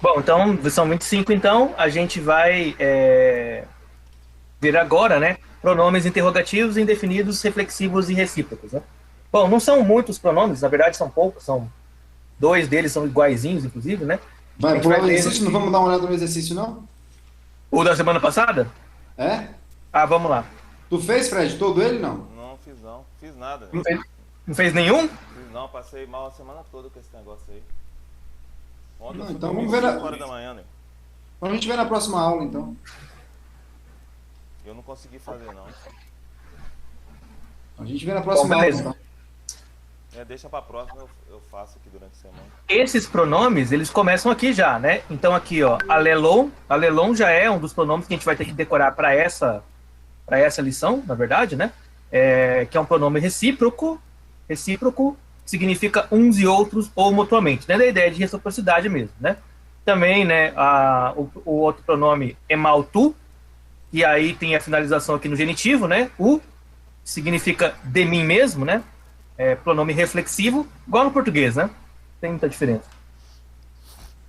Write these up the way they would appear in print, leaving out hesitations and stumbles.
Bom, então, são 25, então, a gente vai ver agora, né, pronomes interrogativos, indefinidos, reflexivos e recíprocos, né? Bom, não são muitos pronomes, na verdade são poucos, são dois deles são iguaizinhos, inclusive, né? A Vai gente vai pular o ver exercício? Não vamos dar uma olhada no exercício, não? o da semana passada? É? Ah, vamos lá. Tu fez, Fred? Todo ele, não? Não fiz não, fiz nada. Não fez nenhum? Fiz não, passei mal a semana toda com esse negócio aí. Ontem eu Não, fui então dormir vamos ver 5 horas da na... manhã, né? A gente vê na próxima aula, então. Eu não consegui fazer não. A gente vê na Bom, próxima aula, beleza. então. Deixa pra próxima, eu faço aqui durante a semana. Esses pronomes, eles começam aqui já, né? Então aqui, ó, alelon, alelon já é um dos pronomes que a gente vai ter que decorar para essa lição, na verdade, né? Que é um pronome recíproco. Recíproco significa uns e outros ou mutuamente, né? Da ideia de reciprocidade mesmo, né? Também, né, o outro pronome emaltu, e aí tem a finalização aqui no genitivo, né? O significa de mim mesmo, né? Pronome reflexivo, igual no português, né? Tem muita diferença.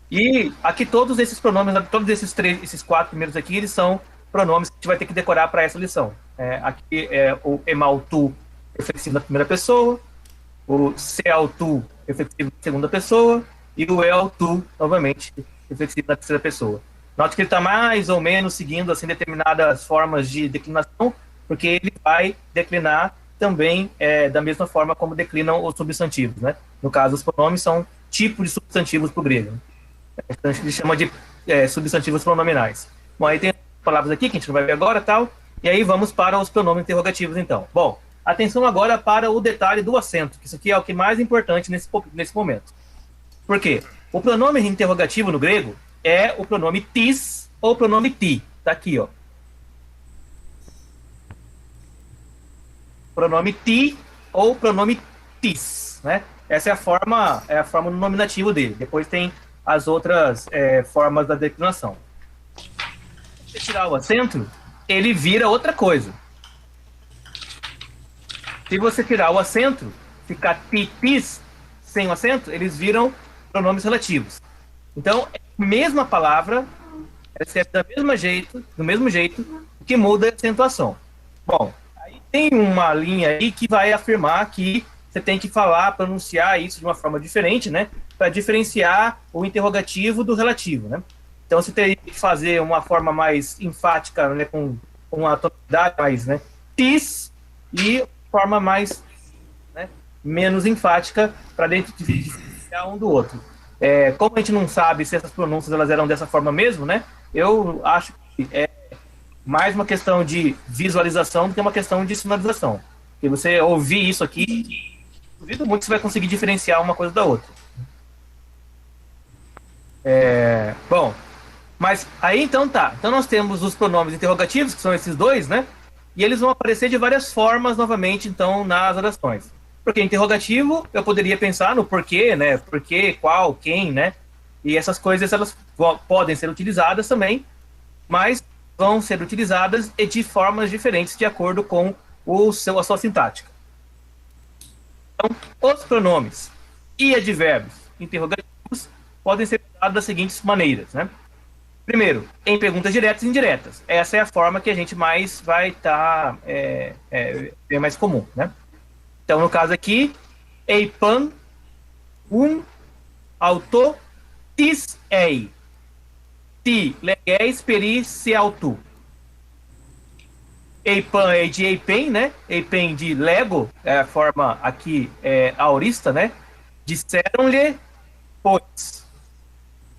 E aqui todos esses pronomes, todos esses quatro primeiros aqui, eles são pronomes que a gente vai ter que decorar para essa lição. Aqui é o emal tu reflexivo na primeira pessoa, o seal tu reflexivo na segunda pessoa e o el tu, novamente, reflexivo na terceira pessoa. Note que ele está mais ou menos seguindo assim determinadas formas de declinação, porque ele vai declinar também da mesma forma como declinam os substantivos, né? No caso, os pronomes são tipos de substantivos para o grego. Então a gente chama de substantivos pronominais. Bom, aí tem palavras aqui que a gente não vai ver agora, tal. E aí vamos para os pronomes interrogativos, então. Bom, atenção agora para o detalhe do acento, que isso aqui é o que é mais importante nesse momento. Por quê? O pronome interrogativo no grego é o pronome tis ou pronome ti. Tá aqui, ó. Pronome ti ou pronome tis, né? Essa é a forma no nominativo dele. Depois tem as outras formas da declinação. Se tirar o acento, ele vira outra coisa. Se você tirar o acento, ficar titis sem o acento, eles viram pronomes relativos. Então, é a mesma palavra, ela escreve do mesmo jeito, o que muda é a acentuação. Bom, aí tem uma linha aí que vai afirmar que você tem que falar, pronunciar isso de uma forma diferente, né? Para diferenciar o interrogativo do relativo, né? Então você teria que fazer uma forma mais enfática, né? Com uma tonalidade mais, né? Tis e forma mais, né? Menos enfática para diferenciar um do outro. Como a gente não sabe se essas pronúncias elas eram dessa forma mesmo, né? Eu acho que é mais uma questão de visualização do que uma questão de sinalização. Se você ouvir isso aqui, duvido muito que você vai conseguir diferenciar uma coisa da outra. Bom, mas aí então tá. Então nós temos os pronomes interrogativos, que são esses dois, né? E eles vão aparecer de várias formas novamente, então, nas orações. Porque interrogativo, eu poderia pensar no porquê, né? Porquê, qual, quem, né? E essas coisas, elas podem ser utilizadas também, mas vão ser utilizadas de formas diferentes de acordo com a sua sintática. Então, os pronomes e advérbios interrogativos podem ser usados das seguintes maneiras, né? Primeiro, em perguntas diretas e indiretas. Essa é a forma que a gente mais vai estar é mais comum, né? Então, no caso aqui, eipan un auto tis ei ti legeis peri se autu. Eipan é de eipen, né? Eipen de Lego, é a forma aqui aorista, né? Disseram-lhe, pois,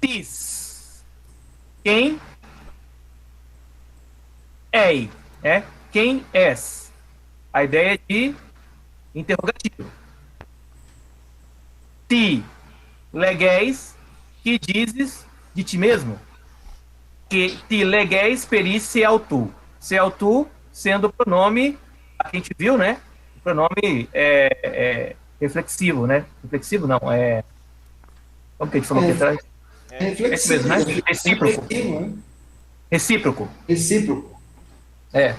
tis, quem ei, quem és? A ideia de interrogativo. Ti legeis, que dizes de ti mesmo? Que ti legeis peri se autu. Se autu sendo o pronome, a gente viu, né? O pronome reflexivo, né? Reflexivo não, como que a gente falou aqui atrás? É É isso mesmo, reflexivo, né? né? Recíproco. Reflexivo, né? Recíproco. Recíproco. É.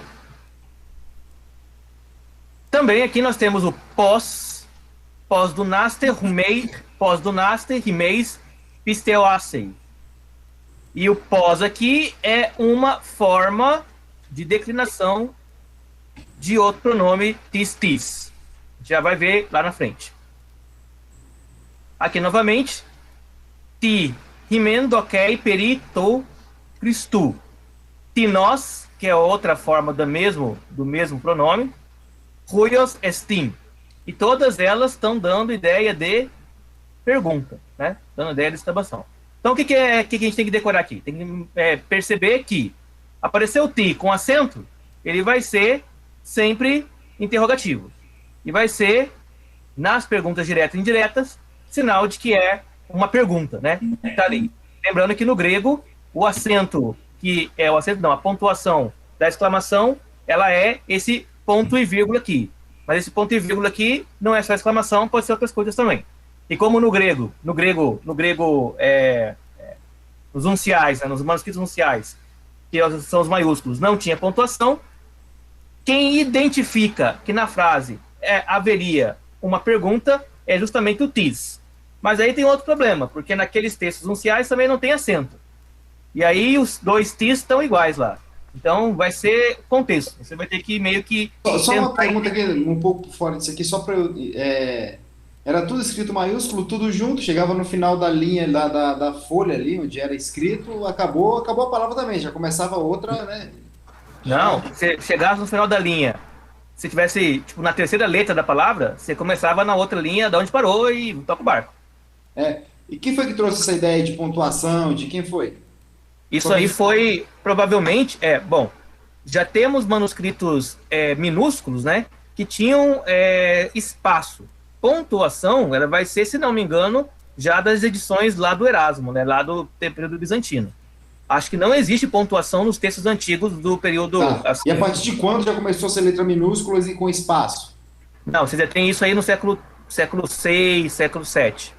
Também aqui nós temos o pós do naster, rumei, pós do naster, rimeis, pisteoacei. E o pós aqui é uma forma de declinação de outro pronome tis tis. Já vai ver lá na frente. Aqui novamente, ti rimen dokei peri to Christu. Ti nós, que é outra forma do mesmo pronome, ruios estim. E todas elas estão dando ideia de pergunta, né? Dando ideia de exclamação. Então, o que a gente tem que decorar aqui? Tem que perceber que apareceu o ti com acento, ele vai ser sempre interrogativo. E vai ser, nas perguntas diretas e indiretas, sinal de que é uma pergunta, né? Tá ali. Lembrando que no grego, o acento, a pontuação da exclamação, ela é esse ponto e vírgula aqui. Mas esse ponto e vírgula aqui não é só exclamação, pode ser outras coisas também. E como no grego, nos unciais, né, nos manuscritos unciais, que são os maiúsculos, não tinha pontuação, quem identifica que na frase haveria uma pergunta é justamente o tis. Mas aí tem outro problema, porque naqueles textos unciais também não tem acento. E aí os dois tis estão iguais lá. Então vai ser contexto. Você vai ter que meio que... Só uma pergunta aqui, um pouco fora disso aqui, só para eu... era tudo escrito maiúsculo, tudo junto, chegava no final da linha, da folha ali, onde era escrito, acabou a palavra também, já começava outra, né? Não, você chegasse no final da linha, se tivesse, tipo, na terceira letra da palavra, você começava na outra linha de onde parou e toca o barco. E quem foi que trouxe essa ideia de pontuação, de quem foi? Isso aí foi, provavelmente, já temos manuscritos minúsculos, né, que tinham espaço. Pontuação, ela vai ser, se não me engano, já das edições lá do Erasmo, né, lá do período bizantino. Acho que não existe pontuação nos textos antigos do período... E a partir de quando já começou a ser letra minúsculas e com espaço? Não, você já tem isso aí no século VI, século VII.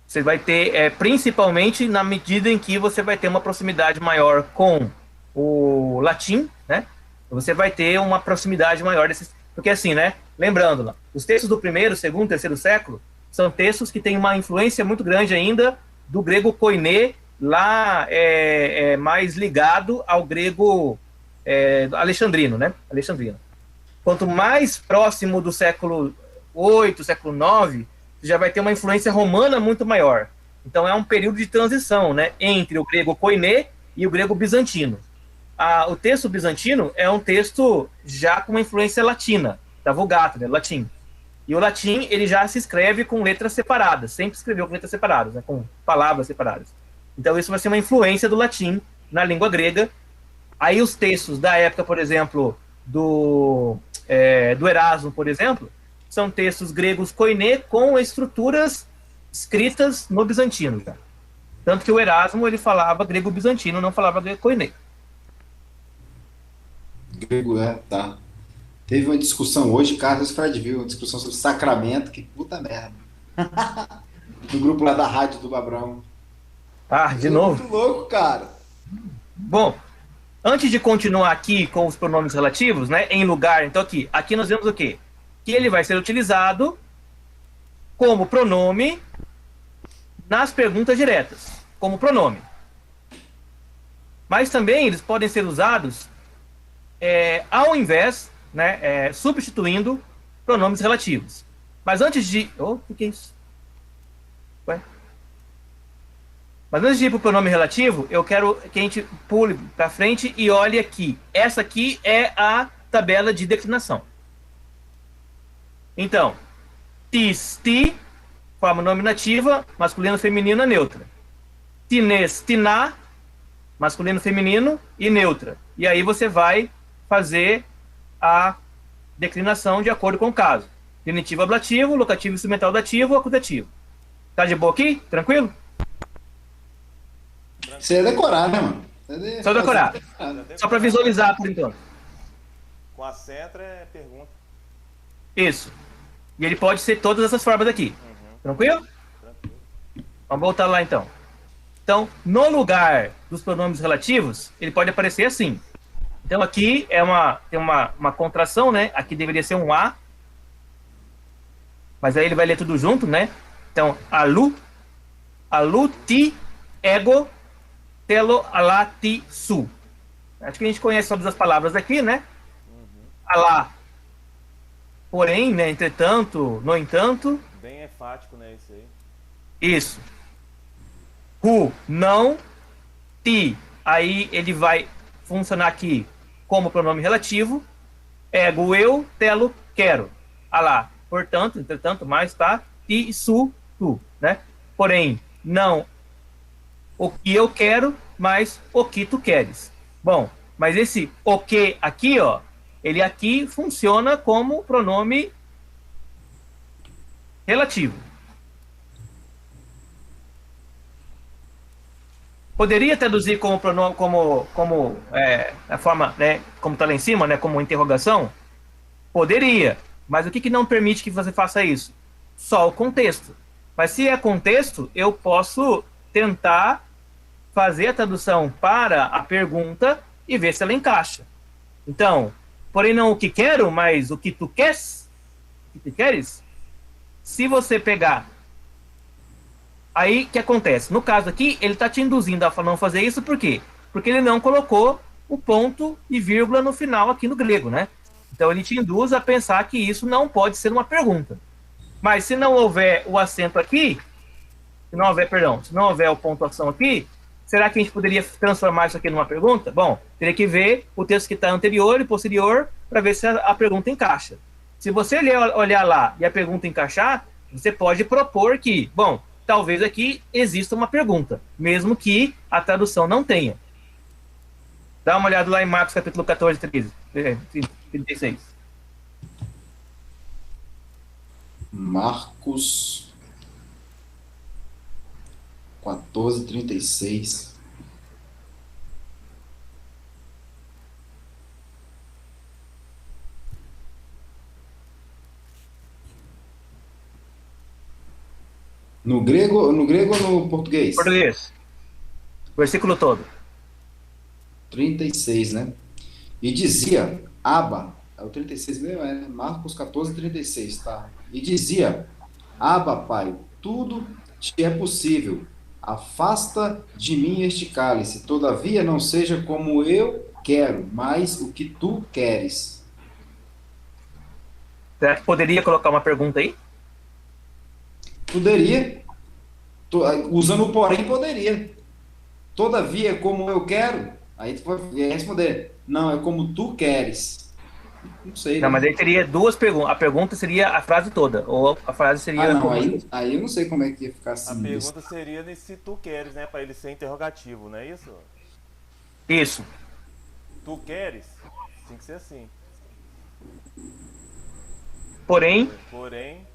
Você vai ter, principalmente na medida em que você vai ter uma proximidade maior com o latim, né? Você vai ter uma proximidade maior desses... Porque assim, né? Lembrando, lá, os textos do primeiro, segundo, terceiro século são textos que têm uma influência muito grande ainda do grego koiné, lá mais ligado ao grego alexandrino, né? Alexandrino. Quanto mais próximo do século VIII, século IX, já vai ter uma influência romana muito maior. Então é um período de transição, né, entre o grego koiné e o grego bizantino. O texto bizantino é um texto já com uma influência latina, da Vulgata, né, latim. E o latim, ele já se escreve com letras separadas, sempre escreveu com letras separadas, né, com palavras separadas. Então isso vai ser uma influência do latim na língua grega. Aí os textos da época, por exemplo, do Erasmo, por exemplo, são textos gregos koiné com estruturas escritas no bizantino. Tá? Tanto que o Erasmo, ele falava grego bizantino, não falava grego koiné. Grego, tá. Teve uma discussão hoje, Carlos Fred viu, uma discussão sobre sacramento, que puta merda. No grupo lá da rádio do Babrão. De novo? Muito louco, cara. Bom, antes de continuar aqui com os pronomes relativos, né, em lugar, então aqui nós vemos o quê? Que ele vai ser utilizado como pronome nas perguntas diretas, como pronome. Mas também eles podem ser usados ao invés, né, substituindo pronomes relativos. Mas antes de... o que é isso? Mas antes de ir para o pronome relativo, eu quero que a gente pule para frente e olhe aqui. Essa aqui é a tabela de declinação. Então, tis, ti, forma nominativa, masculino, feminino, neutra. Tines, tiná, masculino, feminino e neutra. E aí você vai fazer a declinação de acordo com o caso. Genitivo, ablativo, locativo, instrumental, dativo, acusativo. Tá de boa aqui? Tranquilo? Você ia decorar, né, mano? Só decorar. Só para visualizar por enquanto. Com acento é pergunta. Isso. E ele pode ser todas essas formas aqui. Tranquilo? Tranquilo. Vamos voltar lá então. Então, no lugar dos pronomes relativos, ele pode aparecer assim. Então aqui tem uma contração, né? Aqui deveria ser um A. Mas aí ele vai ler tudo junto, né? Então, alu, ti, ego, telo, alá, ti, su. Acho que a gente conhece todas as palavras aqui, né? Alá, porém, né? Entretanto, no entanto. Bem enfático, né, isso aí. Isso. Hu, não. Ti, aí ele vai funcionar aqui como pronome relativo. Ego, eu, telo, quero. Alá, portanto, entretanto, mais, tá? Ti, su, tu, né? Porém, não o que eu quero, mas o que tu queres. Bom, mas esse o que aqui, ó, ele aqui funciona como pronome relativo. Poderia traduzir como pronome, como a forma, né, como está lá em cima, né, como interrogação? Poderia, mas o que não permite que você faça isso? Só o contexto. Mas se é contexto, eu posso tentar fazer a tradução para a pergunta e ver se ela encaixa. Então, porém não o que quero, mas o que tu queres, o que tu queres. Se você pegar, aí o que acontece? No caso aqui, ele está te induzindo a não fazer isso, por quê? Porque ele não colocou o ponto e vírgula no final aqui no grego, né? Então ele te induz a pensar que isso não pode ser uma pergunta. Mas se não houver o acento aqui, se não houver a pontuação aqui, será que a gente poderia transformar isso aqui numa pergunta? Bom, teria que ver o texto que está anterior e posterior para ver se a pergunta encaixa. Se você olhar lá e a pergunta encaixar, você pode propor que, bom, talvez aqui exista uma pergunta, mesmo que a tradução não tenha. Dá uma olhada lá em Marcos capítulo 14, 36. Marcos 14:36. No grego ou no português? Português. Versículo todo. 36, né? E dizia, Abba, é o 36 mesmo, é Marcos 14:36, tá? E dizia, Abba, Pai, tudo te é possível, afasta de mim este cálice, todavia não seja como eu quero, mas o que tu queres. Será que poderia colocar uma pergunta aí? Poderia, usando o porém, poderia. Todavia, como eu quero, aí tu vai responder, não, é como tu queres. Não sei, Não, né? mas aí teria duas perguntas. A pergunta seria a frase toda, ou a frase seria... Ah, não, aí eu não sei como é que ia ficar A assim. pergunta seria se tu queres, né? Pra ele ser interrogativo, não é isso? Isso. Tu queres? Tem que ser assim. Porém, Porém,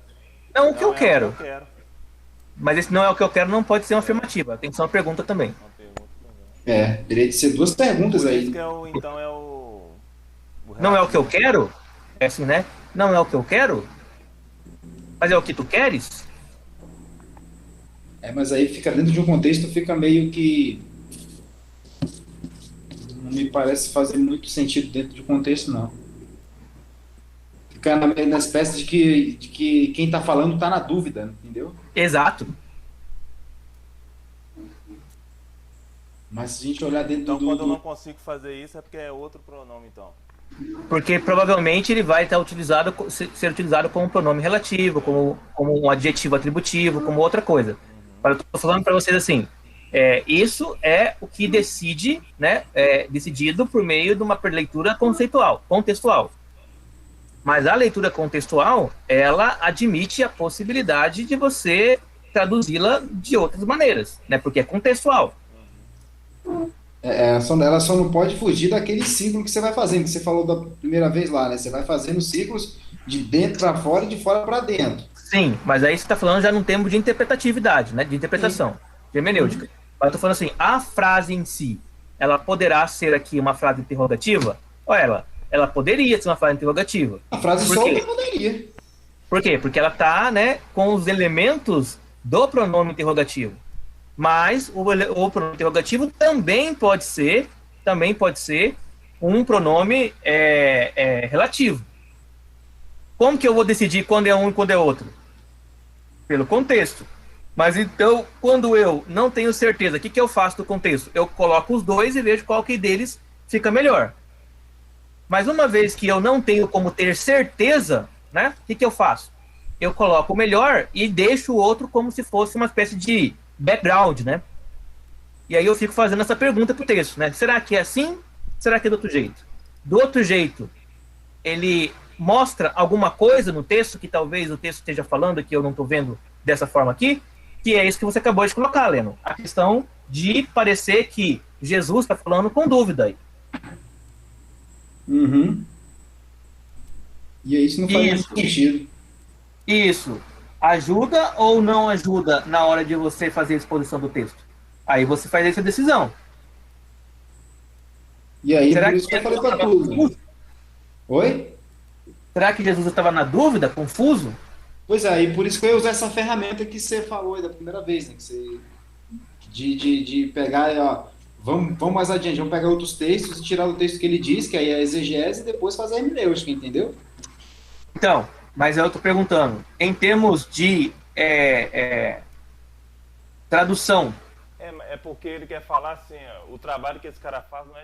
não o que eu quero. o que eu quero. Mas esse não é o que eu quero, não pode ser uma afirmativa. Tem que ser uma pergunta também. Uma pergunta também. É, teria de ser duas perguntas Por aí. isso que então é o Não é o que eu relativo. quero? É assim, né? Não é o que eu quero? Mas é o que tu queres? É, mas aí fica dentro de um contexto, fica meio que. Não me parece fazer muito sentido dentro de um contexto, não. Fica na espécie de que quem tá falando tá na dúvida, entendeu? Exato. Mas se a gente olhar dentro Então, do. quando eu não consigo fazer isso, é porque é outro pronome, então. Porque provavelmente ele vai estar utilizado, ser utilizado como pronome relativo, como um adjetivo atributivo, como outra coisa. Mas eu estou falando para vocês assim, isso é o que decide, né, decidido por meio de uma leitura contextual. Mas a leitura contextual, ela admite a possibilidade de você traduzi-la de outras maneiras, né, porque é contextual. Ela só não pode fugir daquele ciclo que você vai fazendo, que você falou da primeira vez lá, né? Você vai fazendo ciclos de dentro para fora e de fora para dentro. Sim, mas aí você está falando já num termo de interpretatividade, né, de interpretação, de hermenêutica. Mas eu estou falando assim, a frase em si, ela poderá ser aqui uma frase interrogativa? Ou ela poderia ser uma frase interrogativa. A frase Por quê? solta poderia. Por quê? Porque ela está, né, com os elementos do pronome interrogativo. Mas o pronome interrogativo também pode ser um pronome relativo. Como que eu vou decidir quando é um e quando é outro? Pelo contexto. Mas então, quando eu não tenho certeza, o que eu faço do contexto? Eu coloco os dois e vejo qual que deles fica melhor. Mas uma vez que eu não tenho como ter certeza, né? O que eu faço? Eu coloco o melhor e deixo o outro como se fosse uma espécie de background, né? E aí eu fico fazendo essa pergunta pro texto, né? Será que é assim? Será que é do outro jeito? Do outro jeito, ele mostra alguma coisa no texto que talvez o texto esteja falando que eu não estou vendo dessa forma aqui, que é isso que você acabou de colocar, Leno. A questão de parecer que Jesus está falando com dúvida aí. Uhum. E aí isso não faz muito sentido. Isso ajuda ou não ajuda na hora de você fazer a exposição do texto? Aí você faz essa decisão. E aí, Será por isso que eu falei para tudo. Oi? Será que Jesus estava na dúvida, confuso? Pois é, e por isso que eu ia usar essa ferramenta que você falou aí da primeira vez, né? Que você, de pegar, ó, vamos mais adiante, vamos pegar outros textos, tirar o texto que ele diz, que aí é a exegese, e depois fazer a hermenêutica, entendeu? Então, mas eu estou perguntando, em termos de tradução. É porque ele quer falar assim, ó, o trabalho que esse cara faz não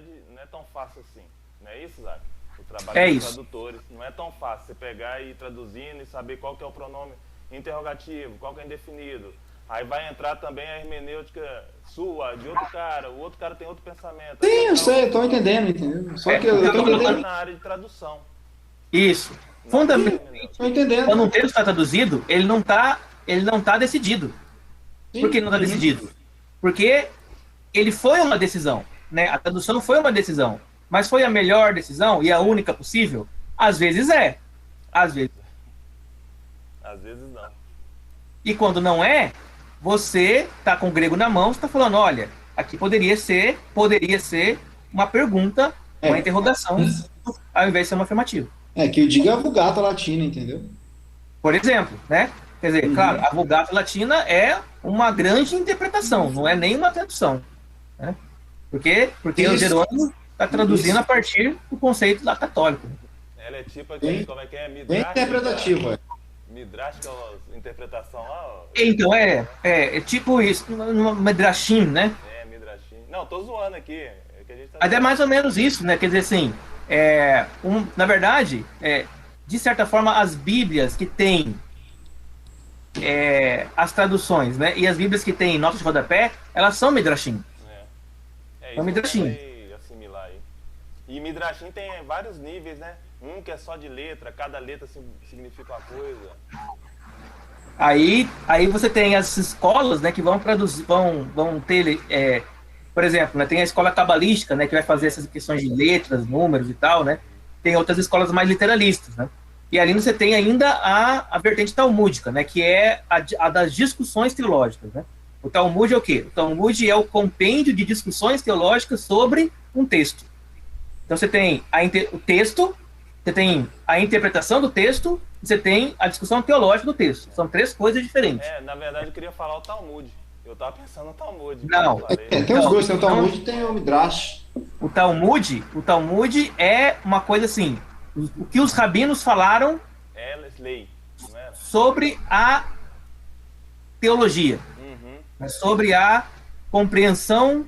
é tão fácil assim. Não é isso, Zac? O trabalho dos tradutores não é tão fácil. Você pegar e ir traduzindo e saber qual que é o pronome interrogativo, qual que é indefinido. Aí vai entrar também a hermenêutica sua, de outro cara. O outro cara tem outro pensamento. Sim, eu sei, estou entendendo, entendeu? Só que eu estou entendendo na área de tradução. Isso. Fundamentalmente, estou entendendo. Quando um texto está traduzido, ele não tá decidido. Sim, Por que não está decidido? Porque ele foi uma decisão, né? A tradução foi uma decisão, mas foi a melhor decisão e a única possível? Às vezes é, às vezes não. E quando não é, você tá com o grego na mão, você tá falando, olha, aqui poderia ser uma pergunta, uma interrogação, ao invés de ser uma afirmativa. Que eu diga a Vulgata Latina, entendeu? Por exemplo, né? Quer dizer, claro, a Vulgata Latina é uma grande interpretação, não é nem uma tradução, né? Porque o Jerônimo está traduzindo a partir do conceito da católica. Ela é tipo aquele, como é que é? Bem interpretativa. Midrashica, interpretação lá? Então, é tipo isso, Midrashim, né? Midrashim. Não, tô zoando aqui. Que a gente tá Mas é mais ou menos isso, né? Quer dizer assim, na verdade, de certa forma, as Bíblias que têm as traduções, né? E as Bíblias que têm notas de rodapé, elas são Midrashim. É isso Midrashim. Que assimilar aí. E Midrashim tem vários níveis, né? Um que é só de letra, cada letra significa uma coisa. Aí você tem as escolas, né, que vão traduzir, vão ter, por exemplo, né, tem a escola cabalística, né, que vai fazer essas questões de letras, números e tal, né? Tem outras escolas mais literalistas, né? E ali você tem ainda a vertente talmúdica, né, que é a das discussões teológicas, né? O Talmud é o quê? O Talmud é o compêndio de discussões teológicas sobre um texto. Então você tem o texto, você tem a interpretação do texto, e você tem a discussão teológica do texto. São três coisas diferentes. Na verdade eu queria falar o Talmud. Eu tava pensando no Talmud. Não. Tem os dois, tem o Talmud e tem o Midrash. O Talmud é uma coisa assim, o que os rabinos falaram lei, não é? sobre a teologia, sobre a compreensão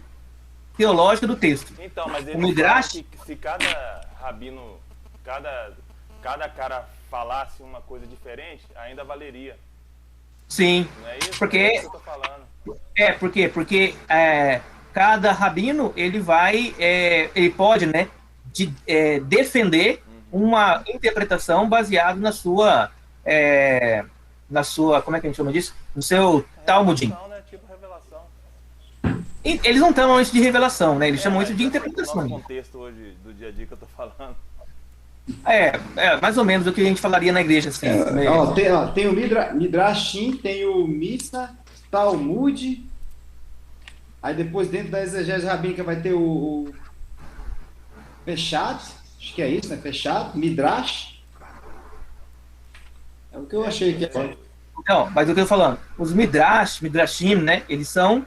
teológica do texto. Então, mas ele o Midrash, que se cada rabino, cada cara falasse uma coisa diferente, ainda valeria. Sim. Não é isso? Porque, é isso que eu tô falando. por quê? Porque cada rabino ele pode, né, defender uma interpretação baseada na sua, como é que a gente chama disso? No seu Talmudim. Né? Tipo revelação. Eles não chamam isso de revelação, né? Eles chamam isso de interpretação. No contexto hoje do dia a dia que eu tô falando. Mais ou menos o que a gente falaria na igreja, assim. Tem o Midrashim, tem o Mishnah, Talmud, aí depois dentro da exegese rabínica vai ter o Peshat, acho que é isso, né? Peshat, Midrash. É o que eu achei que é. Não, mas o que eu tô falando, os Midrashim, né? Eles são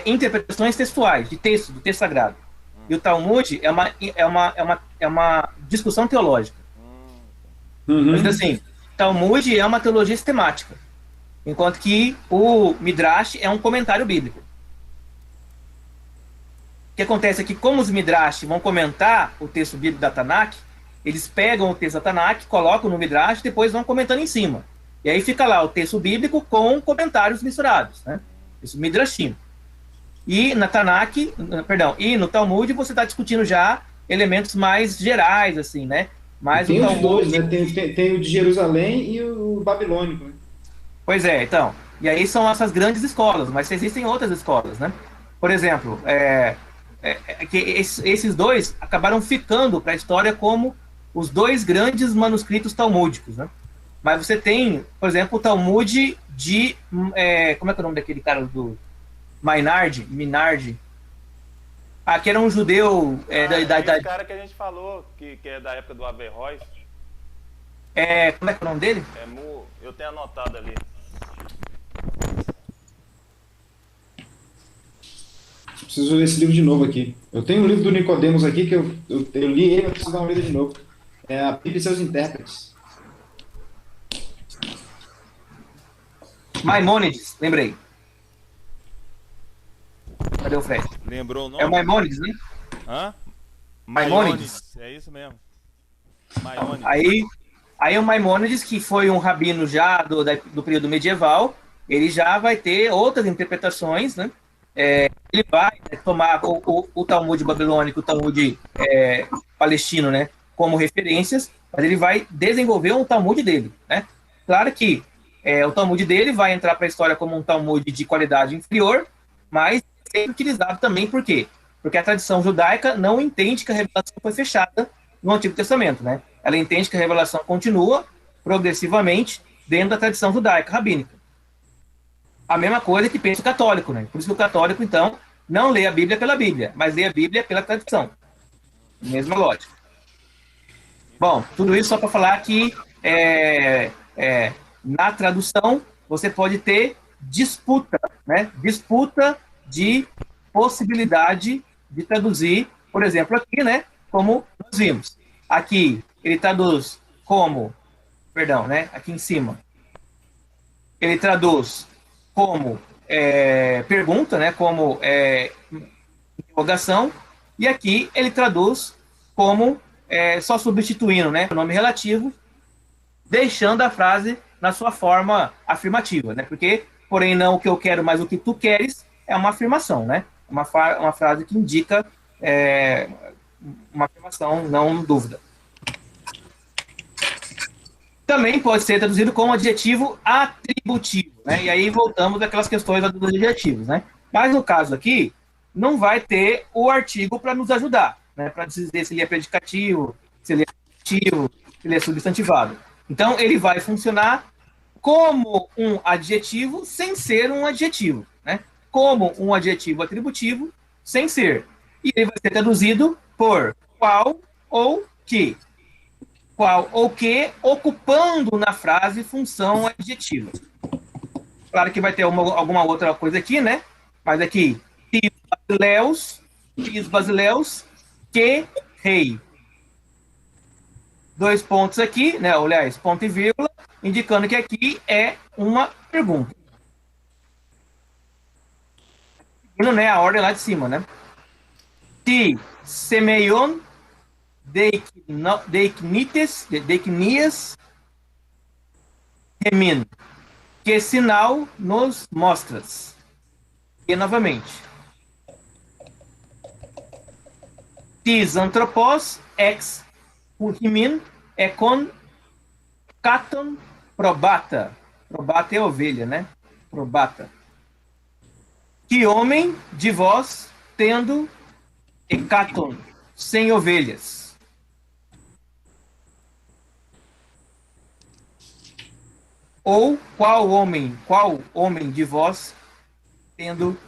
interpretações textuais, do texto sagrado. E o Talmud é uma discussão teológica. Mas assim, Talmud é uma teologia sistemática. enquanto que o Midrash é um comentário bíblico. O que acontece é que, como os Midrash vão comentar o texto bíblico da Tanakh, eles pegam o texto da Tanakh, colocam no Midrash e depois vão comentando em cima. E aí fica lá o texto bíblico com comentários misturados, né? Isso, Midrashim. E na Tanakh, perdão, e no Talmud você está discutindo já elementos mais gerais, assim, né? Mas tem o os Talmud... dois, né? Tem o de Jerusalém e o babilônico, né? Pois é, então. E aí são essas grandes escolas, mas existem outras escolas, né? Por exemplo, que esses dois acabaram ficando para a história como os dois grandes manuscritos talmúdicos, né? Mas você tem, por exemplo, o Talmud de... como é que é o nome daquele cara do... Minard. Que era um judeu... esse cara que a gente falou, que é da época do Averroes. Como é que é o nome dele? Eu tenho anotado ali. Preciso ler esse livro de novo aqui. Eu tenho um livro do Nicodemos aqui que eu li ele, mas preciso dar uma lida de novo. É a Bíblia e seus intérpretes. Maimônides, lembrei. Cadê o Fred? Lembrou o nome? É o Maimônides, né? Hã? Maimônides. É isso mesmo. Maimônides. Aí o Maimônides, que foi um rabino já do período medieval, ele já vai ter outras interpretações, né? Ele vai tomar o Talmud babilônico, o Talmud palestino, né, como referências, mas ele vai desenvolver um Talmud dele, né? Claro que o Talmud dele vai entrar para a história como um Talmud de qualidade inferior, mas sempre utilizado também, por quê? Porque a tradição judaica não entende que a revelação foi fechada no Antigo Testamento, né? Ela entende que a revelação continua progressivamente dentro da tradição judaica rabínica. A mesma coisa que pensa o católico, né? Por isso que o católico, então, não lê a Bíblia pela Bíblia, mas lê a Bíblia pela tradição. Mesma lógica. Bom, tudo isso só para falar que na tradução você pode ter disputa, né? Disputa de possibilidade de traduzir, por exemplo, aqui, né? Como nós vimos. Aqui ele traduz como, perdão, né? Aqui em cima. Ele traduz como pergunta, né? Como interrogação. E aqui ele traduz como só substituindo, né? O nome relativo, deixando a frase na sua forma afirmativa, né? Porque, porém, não o que eu quero, mas o que tu queres, é uma afirmação, né? Uma frase que indica uma afirmação, não dúvida. Também pode ser traduzido como adjetivo atributivo, né? E aí voltamos àquelas questões dos adjetivos, né? Mas no caso aqui, não vai ter o artigo para nos ajudar, né? Para dizer se ele é predicativo, se ele é adjetivo, se ele é substantivado. Então, ele vai funcionar como um adjetivo sem ser um adjetivo, né? Como um adjetivo atributivo sem ser. E ele vai ser traduzido por qual ou que. Qual ou que, ocupando na frase função adjetiva. Claro que vai ter alguma outra coisa aqui, né? Mas aqui, tis basileus, que rei. 2 pontos aqui, né? Aliás, ponto e vírgula, indicando que aqui é uma pergunta. Seguindo, né, a ordem lá de cima, né? Ti semeion deiknias remin. Que sinal nos mostras? E novamente. Tis anthropos ex urhimin econ caton probata. Probata é ovelha, né? Probata. Que homem de vós tendo hecaton, 100 ovelhas. Ou qual homem de vós tendo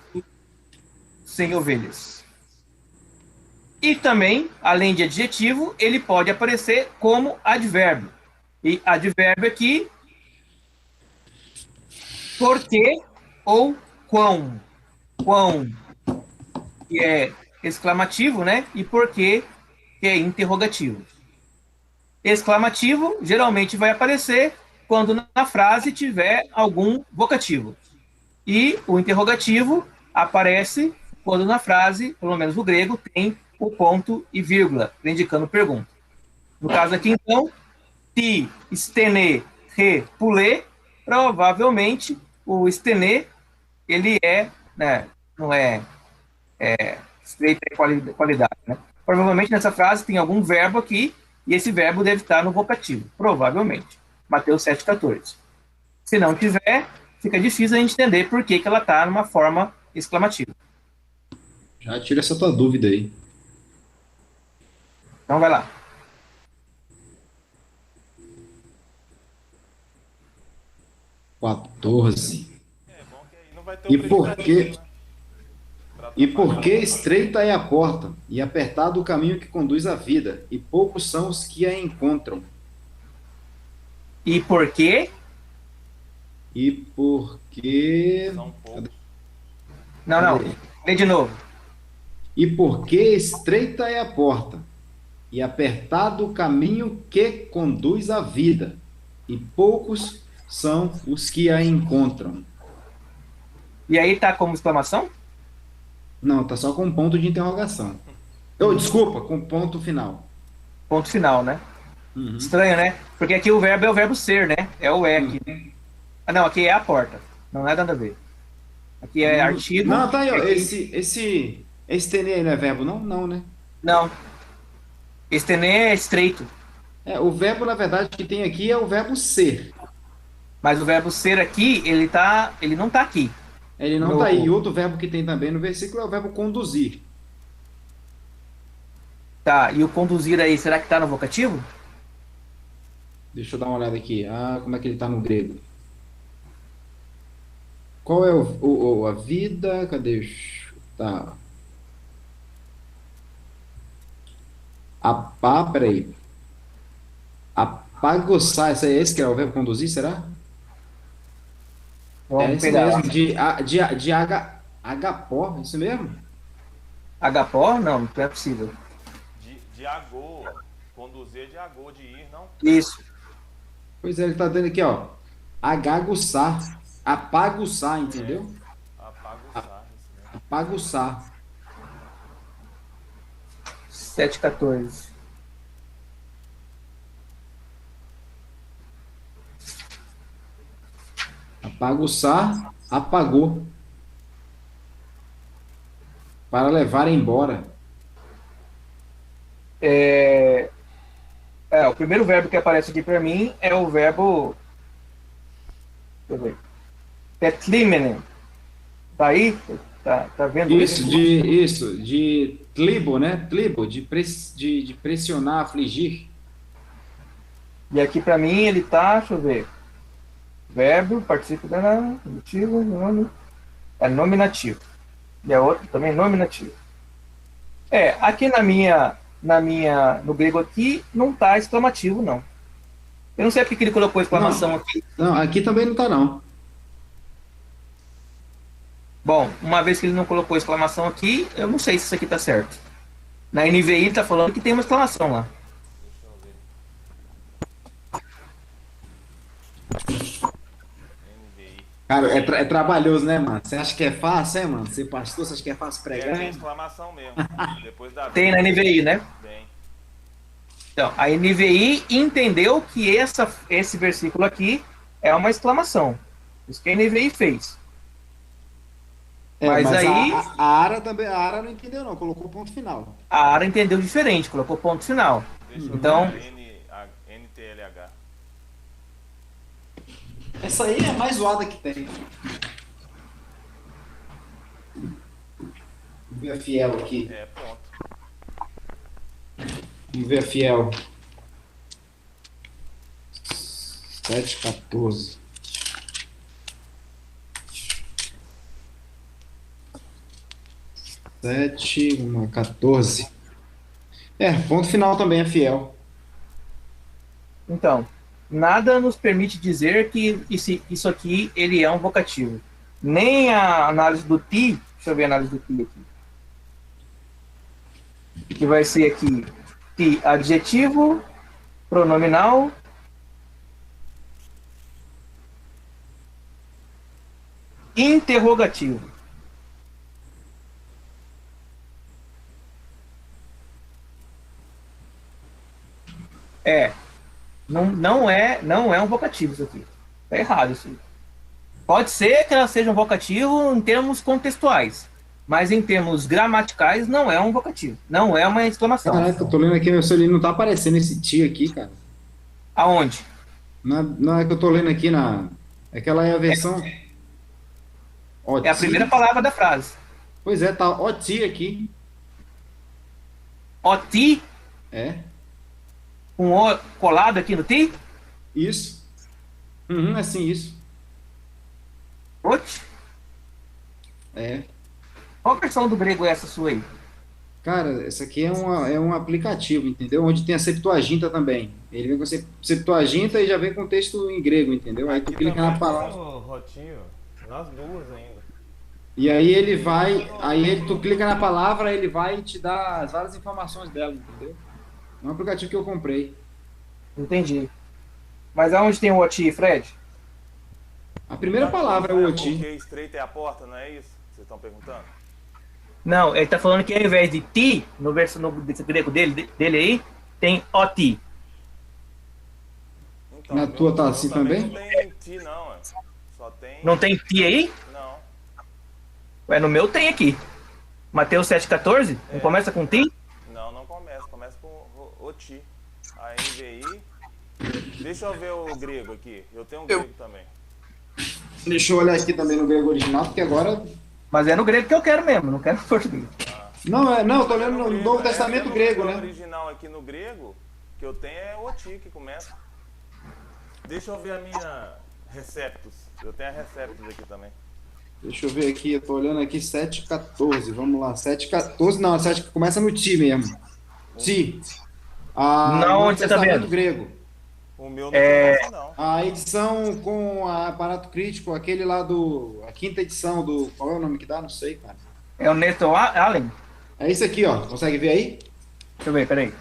100 ovelhas. E também, além de adjetivo, ele pode aparecer como advérbio. E advérbio aqui, porque ou quão. Quão, que é exclamativo, né? E porque, que é interrogativo. Exclamativo, geralmente vai aparecer quando na frase tiver algum vocativo. E o interrogativo aparece quando na frase, pelo menos no grego, tem o ponto e vírgula, indicando pergunta. No caso aqui, então, ti, stene, re, pulê, provavelmente o stene, ele é, né, não é estreita qualidade, né? Provavelmente nessa frase tem algum verbo aqui, e esse verbo deve estar no vocativo, provavelmente. Mateus 7,14. Se não tiver, fica difícil a gente entender por que ela está numa forma exclamativa. Já tira essa tua dúvida aí. Então vai lá. É bom que aí não vai ter E o por que, predicativo, né? e por que estreita é a porta, e apertado o caminho que conduz à vida, e poucos são os que a encontram. E por quê? E por que. São poucos. Não. Lê de novo. E por que estreita é a porta, e apertado o caminho que conduz à vida, e poucos são os que a encontram. E aí tá como exclamação? Não, tá só com um ponto de interrogação. Desculpa, com ponto final. Ponto final, né? Uhum. Estranho, né? Porque aqui o verbo é o verbo ser, né? É o aqui, né? Ah, não, aqui é a porta. Não é nada a ver. Aqui é artigo. Não, tá aí, ó. Aqui... Esse TN aí não é verbo, não? Não, né? Não. Estender é estreito. O verbo, na verdade, que tem aqui é o verbo ser. Mas o verbo ser aqui, ele não tá aqui. Ele não tá aí. E outro verbo que tem também no versículo é o verbo conduzir. Tá, e o conduzir aí, será que tá no vocativo? Deixa eu dar uma olhada aqui. Como é que ele tá no grego? Qual é a vida? Cadê? Tá. Peraí. Apagoçar, esse que é o verbo conduzir, será? Vamos Esse pegar. mesmo, de agapó, isso mesmo? Agapó? Não, não é possível. De agô. Conduzir de agô, de ir, não? Isso. Pois é, ele tá dando aqui, ó. Agaguçar. Apaguçar, entendeu? Apaguçar, isso mesmo. Apaguçar. 7,14. Apaguçar, apagou. Para levar embora. O primeiro verbo que aparece aqui para mim é o verbo. Deixa eu ver. Petlimenen. Tá aí? Tá vendo Isso, de tlibo, né? Tlibo, de pressionar, afligir. E aqui para mim ele tá, deixa eu ver. Verbo, participio da motivo, nome. É nominativo. E a outra também é nominativo. Aqui no grego aqui não tá exclamativo, não. Eu não sei porque que ele colocou exclamação aqui. Não, aqui também não tá, não. Bom, uma vez que ele não colocou exclamação aqui, eu não sei se isso aqui tá certo. Na NVI ele tá falando que tem uma exclamação lá. NVI. Cara, é trabalhoso, né, mano? Você acha que é fácil, mano? Ser pastor, você acha que é fácil pregar? Tem exclamação mesmo. Depois da Tem na NVI, né? Tem. Então, a NVI entendeu que esse versículo aqui é uma exclamação. Isso que a NVI fez. Mas aí a Ara também, a Ara não entendeu, não. Colocou ponto final. a Ara entendeu diferente, colocou ponto final. Deixa eu Então, ver. NTLH. Essa aí é a mais zoada que tem. Vamos ver a fiel aqui. Ponto. Vamos ver a fiel. 7,14. 7,14. Ponto final também é fiel. então, nada nos permite dizer que isso aqui ele é um vocativo. Nem a análise do ti, deixa eu ver a análise do ti aqui. Que vai ser aqui ti adjetivo, pronominal, interrogativo. Não é um vocativo isso aqui. Tá errado isso aí. Pode ser que ela seja um vocativo em termos contextuais, mas em termos gramaticais não é um vocativo. Não é uma exclamação. Caraca, eu tô lendo aqui, meu celular não tá aparecendo esse ti aqui, cara. Aonde? Não é que eu tô lendo aqui na... Aquela é a versão... É a primeira palavra da frase. Pois é, tá oti aqui. Oti, É, com o colado aqui no ti. isso. Assim, isso. Oti. É. Qual versão do grego é essa sua aí? Cara, essa aqui é um aplicativo, entendeu? Onde tem a Septuaginta também. Ele vem com Septuaginta e já vem com texto em grego, entendeu? Aí tu Aqui clica também na palavra. tem o Rotinho, nas duas ainda. E aí ele vai, tu clica na palavra, ele vai te dar as várias informações dela, entendeu? É um aplicativo que eu comprei. Entendi. Mas aonde tem o oti, Fred? A primeira palavra é o oti. Porque estreita é a porta, não é isso? Vocês estão perguntando? Não, ele tá falando que ao invés de ti, no verso desse grego dele aí, tem oti. Então, Na tua tá assim também? Não tem ti, não. Só tem... Não tem ti aí? Não. Ué, no meu tem aqui. Mateus 7,14? Não começa com ti? Não começa. Começa com o ti. A NVI. Deixa eu ver o grego aqui. Eu tenho um grego também. Deixa eu olhar aqui também no grego original, porque agora... Mas é no grego que eu quero mesmo, não quero no português. Não, eu tô lendo no Novo Testamento grego, O né? original aqui no grego, que eu tenho é o ti que começa. Deixa eu ver a minha Receptus. Eu tenho a Receptus aqui também. Deixa eu ver aqui, eu tô olhando aqui 7,14, vamos lá, 7,14, não, 7 começa no ti mesmo. Ti. Não, onde você tá vendo? Grego. O meu não começa, não. A edição com aparato crítico, aquele lá a quinta edição do, qual é o nome que dá? Não sei, cara. É o Nathan Allen? É isso aqui, ó, consegue ver aí? Deixa eu ver, peraí.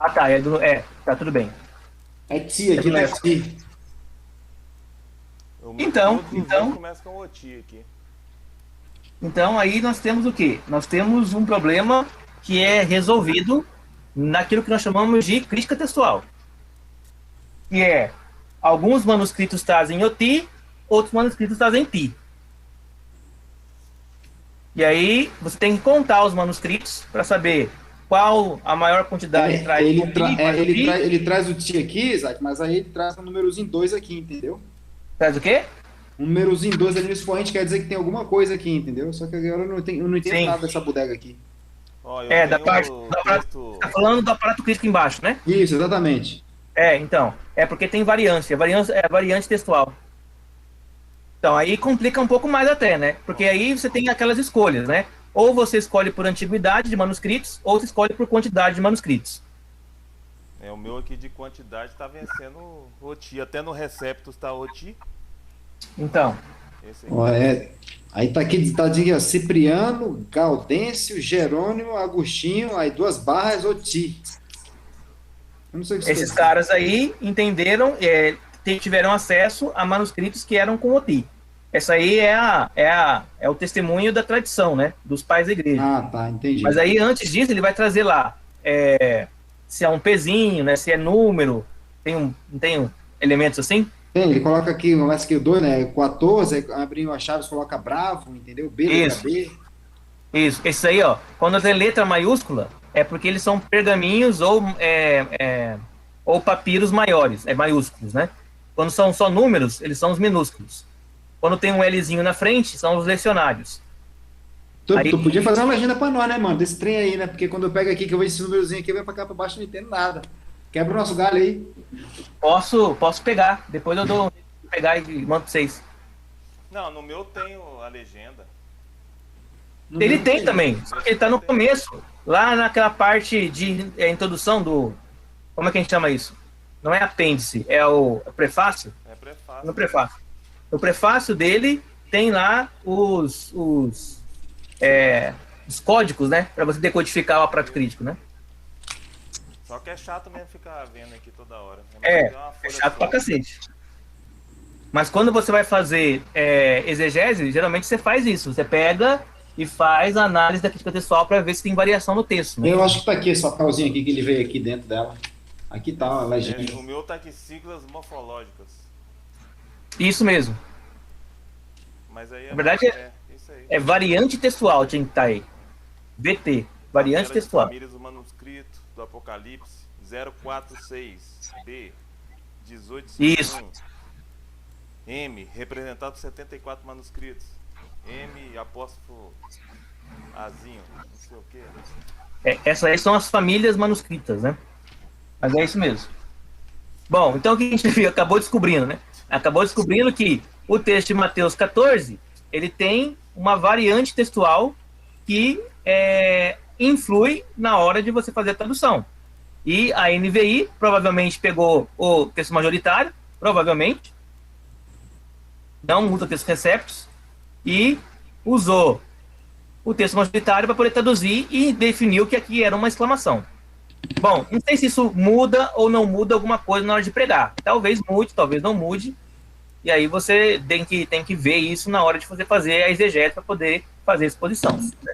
Ah, tá, tá tudo bem. É ti, aqui tá ti. Então, Começa com o ti aqui. Então aí nós temos o quê? Nós temos um problema que é resolvido naquilo que nós chamamos de crítica textual. Que é, alguns manuscritos trazem oti, outros manuscritos trazem ti. E aí você tem que contar os manuscritos para saber qual a maior quantidade traz ele traz o ti aqui, Isaac, mas aí ele traz um númerozinho 2 aqui, entendeu? Traz o quê? Um númerozinho 2 ali no expoente quer dizer que tem alguma coisa aqui, entendeu? Só que agora eu não entendo nada dessa bodega aqui. Tá falando do aparato crítico embaixo, né? Isso, exatamente. Então, é porque tem variância é variante textual. Então, aí complica um pouco mais até, né? Porque aí você tem aquelas escolhas, né? Ou você escolhe por antiguidade de manuscritos, ou você escolhe por quantidade de manuscritos. O meu aqui de quantidade tá vencendo o oti. Até no Receptus tá oti. Então. Aí tá aqui, tá dizendo, Cipriano, Gaudêncio, Jerônimo, Agostinho, aí 2 barras, oti. Eu não sei o que esses caras aí entenderam, tiveram acesso a manuscritos que eram com oti. Essa aí é o testemunho da tradição, né? Dos pais da igreja. Ah, tá, entendi. Mas aí, antes disso, ele vai trazer lá se é um pezinho, né? Se é número, não tem elementos assim? Tem, ele coloca aqui, começa aqui o 2, né? 14, abrindo as chaves, coloca bravo, entendeu? B, letra B. Isso, esse aí, ó, quando tem letra maiúscula, é porque eles são pergaminhos ou papiros maiores, maiúsculos, né? Quando são só números, eles são os minúsculos. Quando tem um Lzinho na frente, são os lecionários. Tu podia fazer uma legenda pra nós, né, mano? Desse trem aí, né? Porque quando eu pego aqui, que eu vejo esse númerozinho aqui, eu venho pra cá pra baixo e não entendo nada. Quebra o nosso galho aí. Posso pegar. Depois eu dou pegar e mando pra vocês. Não, no meu tem a legenda. Ele tem também, só que ele tá no começo. Lá naquela parte de introdução do... Como é que a gente chama isso? Não é apêndice, é o prefácio? É prefácio. No prefácio. No prefácio dele tem lá os códigos, né? Pra você decodificar o aparato crítico, né? Só que é chato mesmo ficar vendo aqui toda hora. É chato pra cacete. Mas quando você vai fazer exegese, geralmente você faz isso. Você pega e faz a análise da crítica textual para ver se tem variação no texto. Né? Eu acho que tá aqui esse papelzinho aqui que ele veio aqui dentro dela. Aqui tá a legenda. O meu tá aqui, siglas morfológicas. Isso mesmo. Mas aí Na verdade, isso aí. É variante textual, tinha que estar aí. VT, variante textual. Famílias do manuscrito do Apocalipse 046B 1851. Isso. M, representado por 74 manuscritos. M, apóstrofo Azinho, não sei o quê. Essas aí são as famílias manuscritas, né? Mas é isso mesmo. Bom, então o que a gente acabou descobrindo, né? Acabou descobrindo que o texto de Mateus 14, ele tem uma variante textual que influi na hora de você fazer a tradução. E a NVI provavelmente pegou o texto majoritário, provavelmente, não usa texto receptus, e usou o texto majoritário para poder traduzir e definiu que aqui era uma exclamação. Bom, não sei se isso muda ou não muda alguma coisa na hora de pregar. Talvez mude, talvez não mude. E aí você tem que ver isso na hora de fazer a exegese para poder fazer a exposição. Né?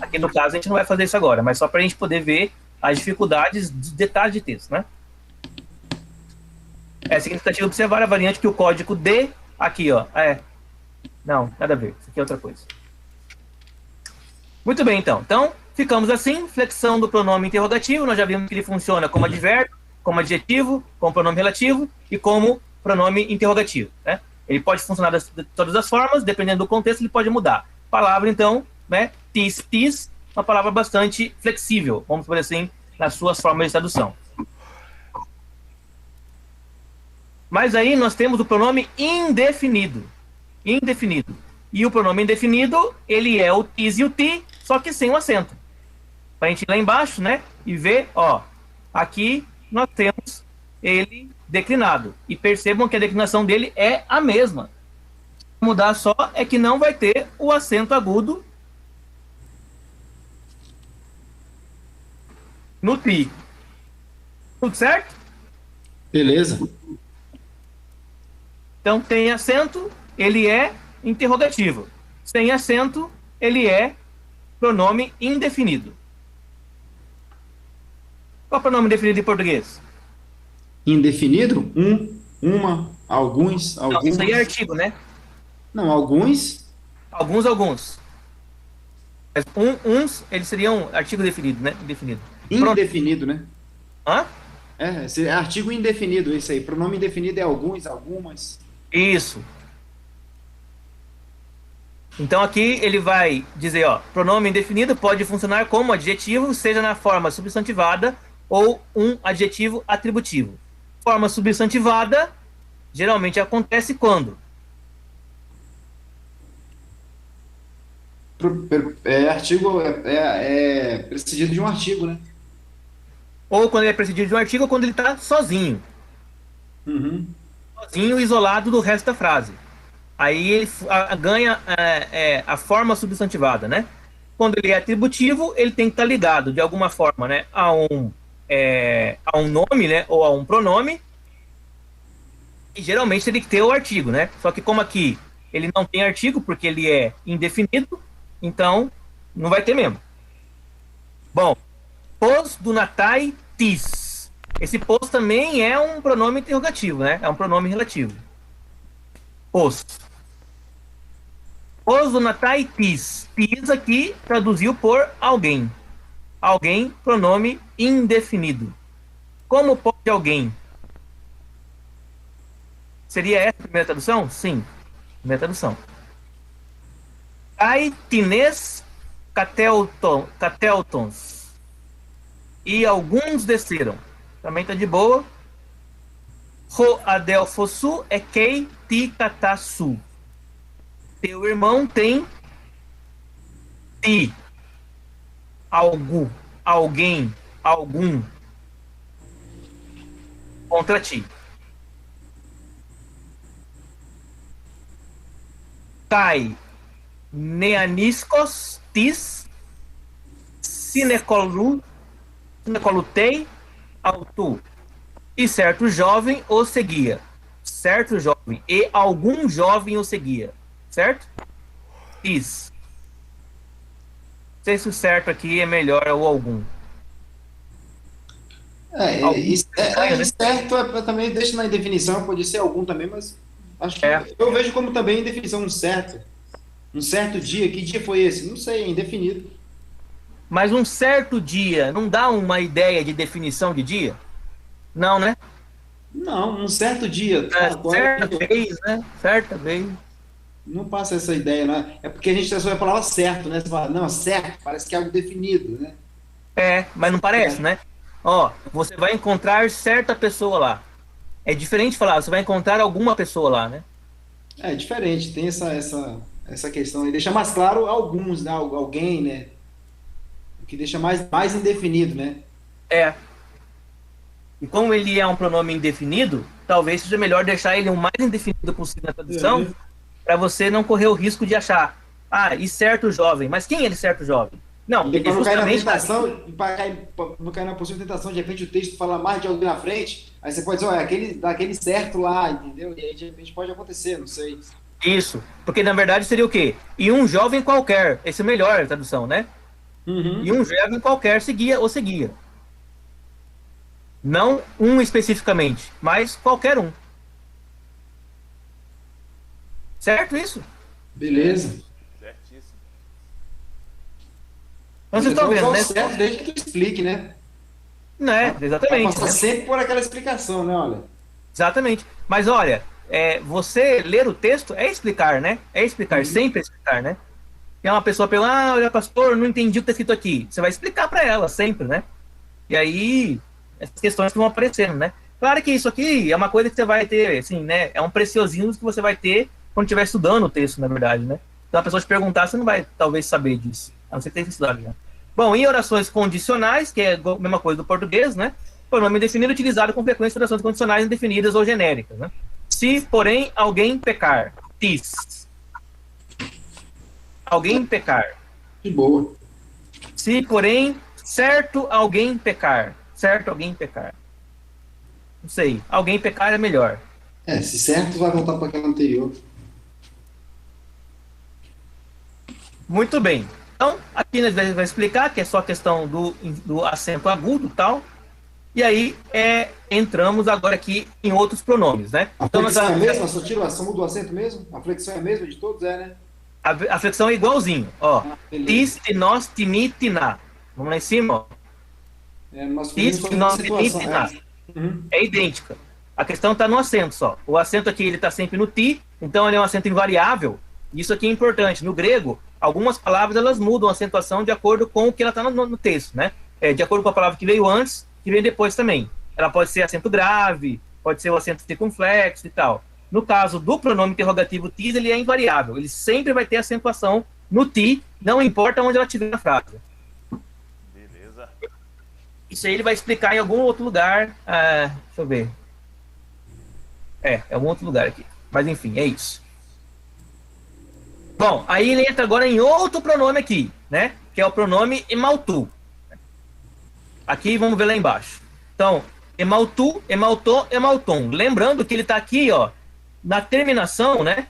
Aqui no caso a gente não vai fazer isso agora, mas só para a gente poder ver as dificuldades de detalhes de texto, né? É significativo observar a variante que o código D, aqui, ó, não, nada a ver, isso aqui é outra coisa. Muito bem, então. Então, ficamos assim, flexão do pronome interrogativo, nós já vimos que ele funciona como advérbio, como adjetivo, como pronome relativo e como pronome interrogativo, né? Ele pode funcionar de todas as formas, dependendo do contexto, ele pode mudar. Palavra, então, né? Tis, uma palavra bastante flexível, vamos dizer assim, nas suas formas de tradução. Mas aí nós temos o pronome indefinido. Indefinido. E o pronome indefinido, ele é o tis e o ti, só que sem o acento. Para a gente ir lá embaixo, né? E ver, ó, aqui nós temos ele declinado. E percebam que a declinação dele é a mesma. Mudar só é que não vai ter o acento agudo no ti. Tudo certo? Beleza. Então tem acento, ele é interrogativo. Sem acento, ele é pronome indefinido. Qual é o pronome indefinido em português? Indefinido? Uma, alguns. Não, isso aí é artigo, né? Não, alguns. Alguns. Mas uns, eles seriam artigo definido, né? Indefinido. Indefinido, né? Hã? Esse é artigo indefinido, isso aí. Pronome indefinido é alguns, algumas. Isso. Então aqui ele vai dizer, ó, pronome indefinido pode funcionar como adjetivo, seja na forma substantivada ou um adjetivo atributivo. Forma substantivada geralmente acontece quando? Artigo é precedido de um artigo, né? Ou quando ele é precedido de um artigo ou quando ele está sozinho. Uhum. Sozinho, isolado do resto da frase. Aí ele ganha a forma substantivada, né? Quando ele é atributivo, ele tem que estar ligado, de alguma forma, né, a um nome, né, ou a um pronome. E geralmente tem que ter o artigo, né? Só que como aqui ele não tem artigo, porque ele é indefinido, então não vai ter mesmo. Bom, pos do natai tis. Esse pos também é um pronome interrogativo, né? É um pronome relativo. Pos. Pos do natai tis. Tis aqui traduziu por alguém. Alguém, pronome indefinido. Como pode alguém? Seria essa a primeira tradução? Sim. Primeira tradução. Kai tines cateltons. E alguns desceram. Também tá de boa. Ro adelfosu é kei ti katasu. Teu irmão tem ti. Algo, alguém, algum contra ti. Tai neaniskos tis sinecolutei autu. E certo jovem o seguia. certo jovem, e algum jovem o seguia, certo? Is. Não sei se o certo aqui é melhor ou algum. Certo também deixa na indefinição, pode ser algum também, mas acho que eu vejo como também indefinição um certo dia. Que dia foi esse? Não sei, é indefinido. Mas um certo dia não dá uma ideia de definição de dia? Não, né? Não, um certo dia. Certa vez, né? Certa vez. Não passa essa ideia, né? É porque a gente associa a palavra certo, né? Você fala, não, certo, parece que é algo definido, né? Mas não parece, né? Ó, você vai encontrar certa pessoa lá. É diferente de falar, você vai encontrar alguma pessoa lá, né? É diferente, tem essa questão aí. Deixa mais claro alguns, né? Alguém, né? O que deixa mais indefinido, né? E como ele é um pronome indefinido, talvez seja melhor deixar ele o mais indefinido possível na tradução, para você não correr o risco de achar, e certo jovem. Mas quem é ele certo jovem? Não, ele justamente... Para não cair na possível tentação, de repente o texto fala mais de alguém na frente, aí você pode dizer, olha, daquele certo lá, entendeu? E aí de repente pode acontecer, não sei. Isso, porque na verdade seria o quê? E um jovem qualquer, esse é o melhor a tradução, né? E um jovem qualquer seguia. Não um especificamente, mas qualquer um. Certo isso? Beleza. Certíssimo. Então vocês estão vendo, né? Certo, desde que tu explique, né? Exatamente. Passa sempre por aquela explicação, né? Olha. Exatamente. Mas olha, você ler o texto é explicar, né? É explicar, sempre explicar, né? Tem uma pessoa pela, olha, pastor, não entendi o que está escrito aqui. Você vai explicar para ela sempre, né? E aí, essas questões que vão aparecendo, né? Claro que isso aqui é uma coisa que você vai ter, assim, né? É um preciosinho que você vai ter quando estiver estudando o texto, na verdade, né? Então a pessoa te perguntar, você não vai, talvez, saber disso. A não ser que tenha estudado já. Bom, em orações condicionais, que é a mesma coisa do português, né? Pronome indefinido utilizado com frequência em orações condicionais indefinidas ou genéricas, né? Se, porém, alguém pecar. Tis. Alguém pecar. De boa. Se, porém, certo alguém pecar. Certo alguém pecar. Não sei. Alguém pecar é melhor. Se certo, vai voltar para aquela anterior. Muito bem. Então, aqui nós vamos explicar que é só questão do acento agudo e tal. E aí, entramos agora aqui em outros pronomes, né? A flexão é a mesma? Só tira a muda o acento mesmo? A flexão é a mesma de todos, né? A flexão é igualzinho, ó. Tis, nós, timi, tiná. Vamos lá em cima, ó. Tis, nós, timi, tiná. É idêntica. A questão está no acento só. O acento aqui, ele está sempre no ti, então ele é um acento invariável. Isso aqui é importante. No grego, algumas palavras, elas mudam a acentuação de acordo com o que ela está no texto, né? De acordo com a palavra que veio antes, que vem depois também. Ela pode ser acento grave, pode ser o acento circunflexo e tal. No caso do pronome interrogativo tis, ele é invariável. Ele sempre vai ter acentuação no ti, não importa onde ela estiver na frase. Beleza. Isso aí ele vai explicar em algum outro lugar. Deixa eu ver. É algum outro lugar aqui. Mas enfim, é isso. Bom, aí ele entra agora em outro pronome aqui, né? Que é o pronome emaltu. Aqui, vamos ver lá embaixo. Então, emaltu, emaltô, emalton. Lembrando que ele está aqui, ó, na terminação, né,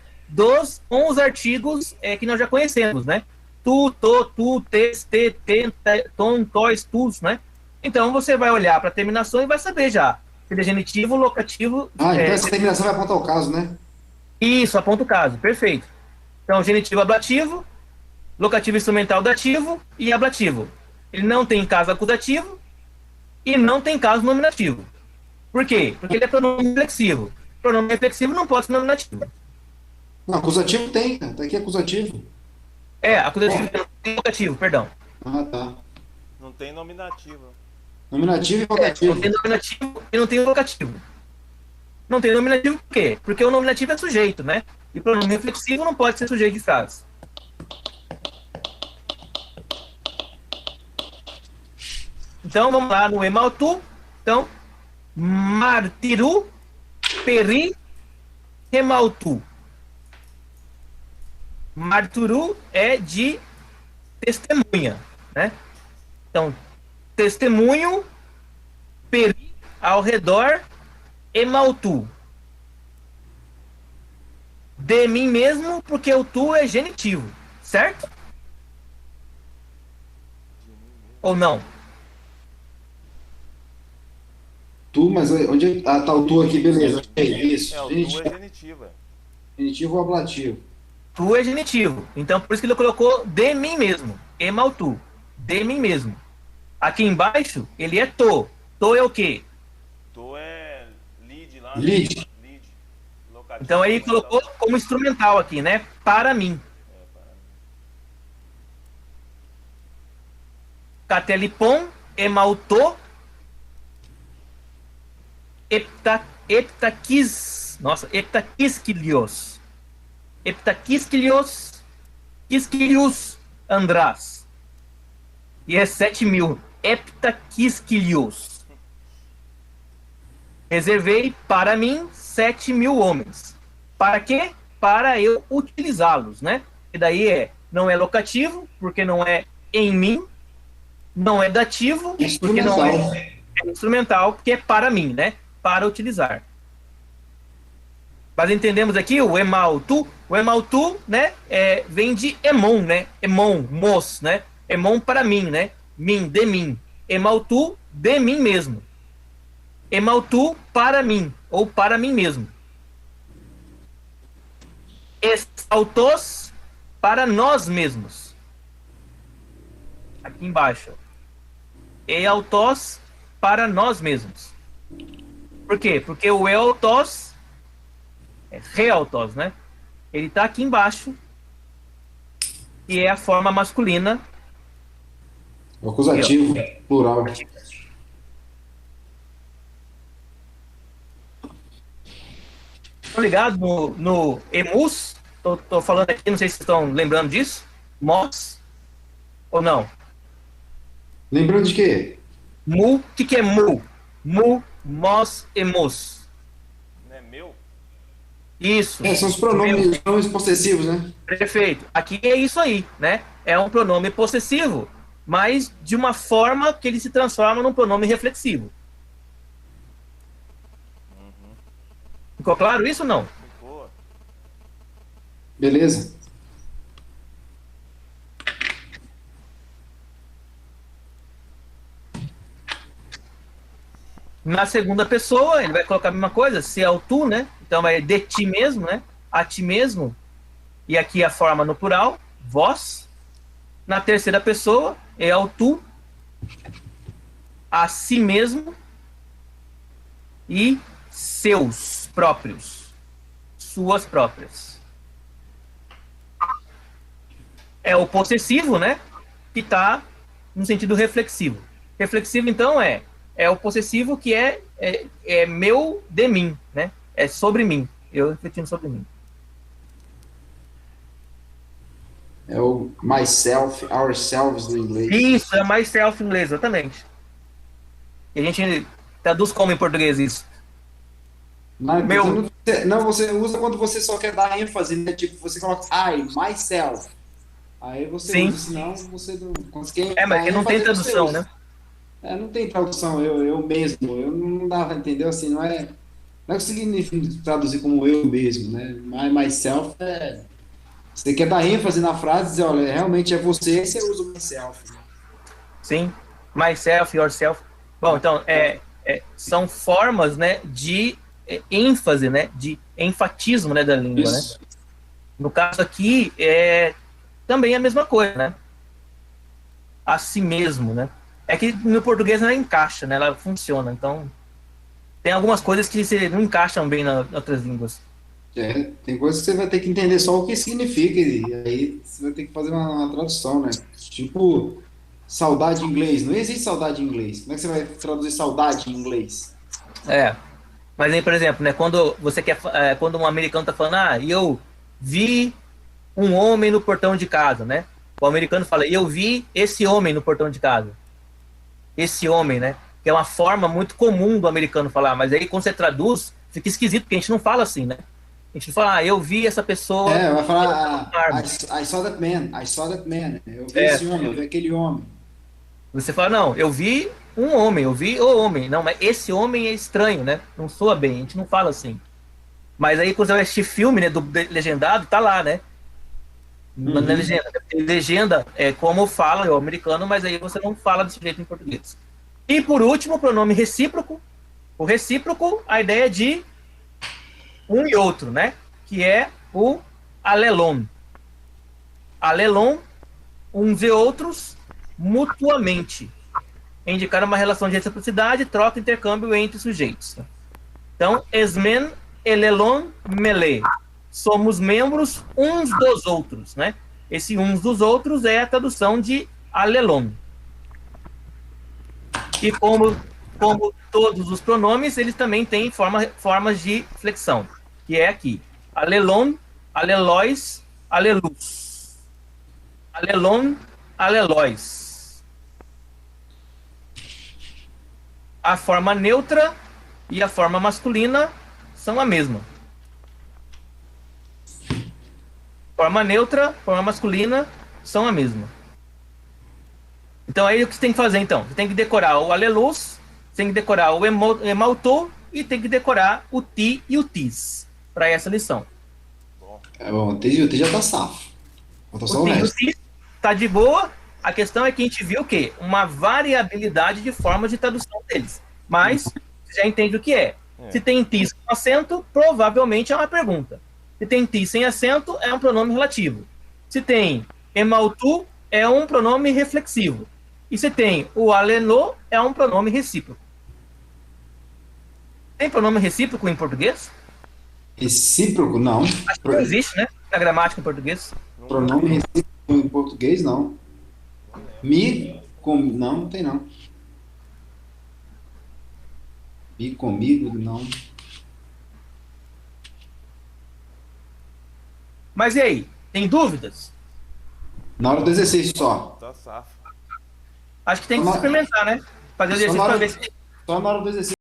com os artigos que nós já conhecemos, né? Tu, to, tu, tes, te, ten, ton, tois, tus, né? Então, você vai olhar para a terminação e vai saber já. Se ele é genitivo, locativo... então essa terminação vai apontar o caso, né? Isso, aponta o caso, perfeito. Então, genitivo ablativo, locativo instrumental dativo e ablativo. Ele não tem caso acusativo e não tem caso nominativo. Por quê? Porque ele é pronome reflexivo. Pronome reflexivo não pode ser nominativo. Não, acusativo tem, tá aqui acusativo. Acusativo tem vocativo, perdão. Tá. Não tem nominativo. Nominativo e vocativo. Não tem nominativo e não tem vocativo. Não tem nominativo por quê? Porque o nominativo é sujeito, né? E pronome reflexivo não pode ser sujeito de frase. Então, vamos lá no emaltu. Então, martiru, peri, emaltu. Marturu é de testemunha, né? Então, testemunho, peri, ao redor, emaltu. de mim mesmo, porque o tu é genitivo, certo? Ou não? Tu, mas onde... Ah, tá o tu aqui, beleza. Isso. O tu é genitivo. Genitivo ou ablativo? Tu é genitivo. Então, por isso que ele colocou de mim mesmo. E mal tu. De mim mesmo. Aqui embaixo, ele é to. To é o quê? To é lead lá. Lead. Locativo, Então, aí colocou como instrumental aqui, né? Para mim. Catelipon, emalto, heptaquis. Nossa, heptaquisquilios. Heptaquisquilios, quisquilius andrás. E é 7.000. Heptaquisquilios. Reservei para mim 7.000 homens. Para quê? Para eu utilizá-los, né? E daí não é locativo, porque não é em mim. Não é dativo, porque não é instrumental, porque é para mim, né? Para utilizar. Mas entendemos aqui o emaltu. O emaltu, né? Vem de emon, né? Emon, mos, né? Emon para mim, né? Mim, de mim. Emaltu, de mim mesmo. Emaltu, para mim, ou para mim mesmo. Exaltos, para nós mesmos. Aqui embaixo. Eautos, para nós mesmos. Por quê? Porque o eautos é realtos, né? Ele está aqui embaixo e é a forma masculina. O acusativo, plural. Estão ligados no emus? Tô falando aqui, não sei se vocês estão lembrando disso. Mos ou não? Lembrando de quê? Mu, o que é mu? Mu, mos, emus. Não é meu? Isso. São os pronomes possessivos, né? Perfeito. Aqui é isso aí, né? É um pronome possessivo, mas de uma forma que ele se transforma num pronome reflexivo. Ficou claro isso ou não? Ficou. Beleza. Na segunda pessoa, ele vai colocar a mesma coisa, se é o tu, né? Então é de ti mesmo, né? A ti mesmo. E aqui a forma no plural, vós. Na terceira pessoa, é o tu, a si mesmo e seus próprios. Suas próprias. É o possessivo, né? Que está no sentido reflexivo. Reflexivo, então, é o possessivo que é meu de mim, né? É sobre mim, eu refletindo sobre mim. É o myself, ourselves no inglês. Isso, é myself em inglês, exatamente. E a gente traduz como em português isso? Não, você usa quando você só quer dar ênfase, né? Tipo, você coloca I, myself. Aí você Sim. usa, senão você não... Mas não tem tradução, né? Não tem tradução, eu mesmo, eu não dava, entendeu? Assim, não é que significa traduzir como eu mesmo, né? Myself você quer dar ênfase na frase, dizer, olha, realmente é você, você usa o myself. Sim, myself, yourself. Bom, então, são formas, né, de ênfase, né, de enfatismo, né, da língua, Isso. né? No caso aqui, também é a mesma coisa, né? A si mesmo, né? É que no português ela encaixa, né? Ela funciona. Então, tem algumas coisas que não encaixam bem nas outras línguas. Tem coisas que você vai ter que entender só o que significa, e aí você vai ter que fazer uma tradução, né? Tipo, saudade em inglês. Não existe saudade em inglês. Como é que você vai traduzir saudade em inglês? Mas aí, por exemplo, né, quando quando um americano tá falando, eu vi um homem no portão de casa, né? O americano fala, eu vi esse homem no portão de casa. Esse homem, né? Que é uma forma muito comum do americano falar, mas aí quando você traduz, fica esquisito, porque a gente não fala assim, né? A gente fala, eu vi essa pessoa... Vai falar, I saw that man. Eu vi esse homem, eu vi aquele homem. Você fala, não, eu vi um homem, eu vi o homem. Não, mas esse homem é estranho, né? Não soa bem, a gente não fala assim. Mas aí, quando você vai assistir filme, né, legendado, tá lá, né? Na legenda. Tem legenda como fala o americano, mas aí você não fala desse jeito em português. E por último, o pronome recíproco. O recíproco, a ideia de um e outro, né? Que é o alelon. Alelon, uns e outros, mutuamente. Indicar uma relação de reciprocidade, troca, intercâmbio entre sujeitos. Então, esmen elelon mele. Somos membros uns dos outros, né? Esse uns dos outros é a tradução de alelon. E como todos os pronomes, eles também têm formas de flexão, que é aqui. Alelon, alelois, alelus. Alelon, alelois. A forma neutra e a forma masculina são a mesma. Forma neutra, forma masculina são a mesma. Então aí o que você tem que fazer então? Você tem que decorar o alelus, você tem que decorar o emaltou e tem que decorar o ti e o tis para essa lição. O ti já tá safo. O ti e o tis tá de boa. A questão é que a gente viu o quê? Uma variabilidade de formas de tradução deles. Mas você já entende o que é. Se tem tis com acento, provavelmente é uma pergunta. Se tem tis sem acento, é um pronome relativo. Se tem emaltu, é um pronome reflexivo. E se tem o aleno, é um pronome recíproco. Tem pronome recíproco em português? Recíproco, não. Acho que não existe, né? Na gramática em português. Pronome recíproco em português, não. Não tem não. Me, comigo, não. Mas e aí? Tem dúvidas? Na hora do exercício só. Tá safo. Acho que tem que experimentar, né? Fazer o exercício para ver se... Só na hora do exercício.